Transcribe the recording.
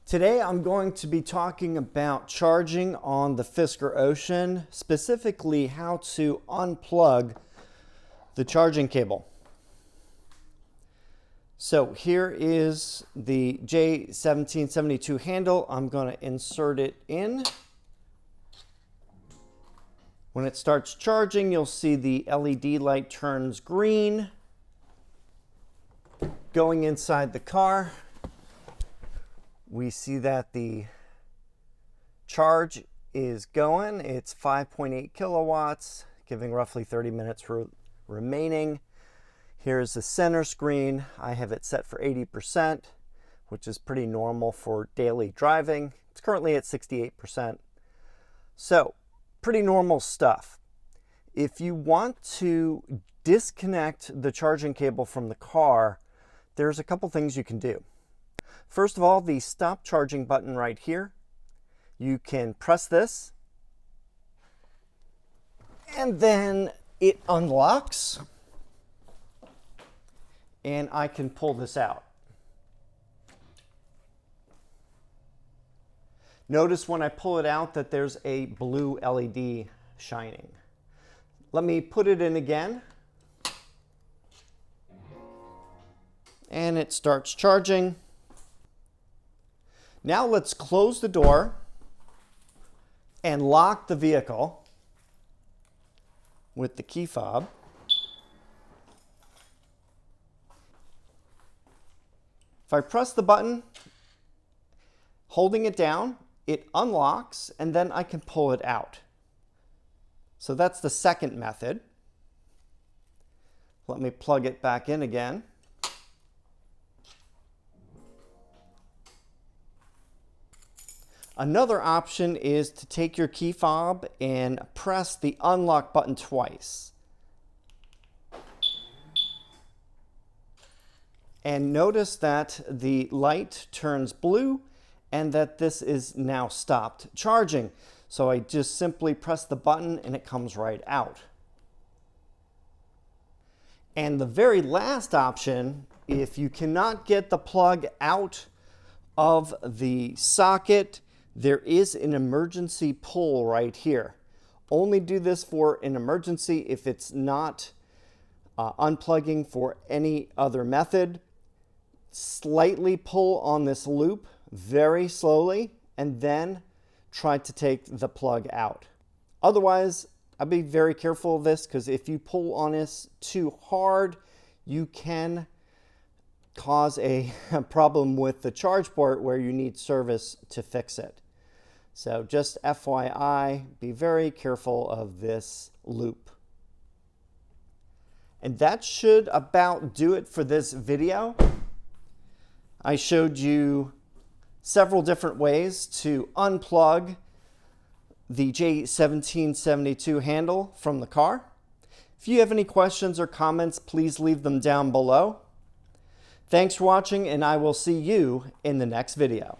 Today I'm going to be talking about charging on the Fisker Ocean, specifically how to unplug the charging cable. So here is the J1772 handle. I'm going to insert it in. When it starts charging, you'll see the LED light turns green. Going inside the car, we see that the charge is going. It's 5.8 kilowatts, giving roughly 30 minutes remaining. Here's the center screen. I have it set for 80%, which is pretty normal for daily driving. It's currently at 68%. So, pretty normal stuff. If you want to disconnect the charging cable from the car, there's a couple things you can do. First of all, the stop charging button right here. You can press this, and then it unlocks, and I can pull this out. Notice when I pull it out that there's a blue LED shining. Let me put it in again. And it starts charging. Now let's close the door and lock the vehicle with the key fob. If I press the button, holding it down, it unlocks, and then I can pull it out. So that's the second method. Let me plug it back in again. Another option is to take your key fob and press the unlock button twice. And notice that the light turns blue and that this is now stopped charging. So I just simply press the button and it comes right out. And the very last option, if you cannot get the plug out of the socket, there is an emergency pull right here. Only do this for an emergency if it's not unplugging for any other method. Slightly pull on this loop very slowly and then try to take the plug out. Otherwise, I'd be very careful of this because if you pull on this too hard, you can cause a problem with the charge port where you need service to fix it. So just FYI, be very careful of this loop. And that should about do it for this video. I showed you several different ways to unplug the J1772 handle from the car. If you have any questions or comments, please leave them down below. Thanks for watching, and I will see you in the next video.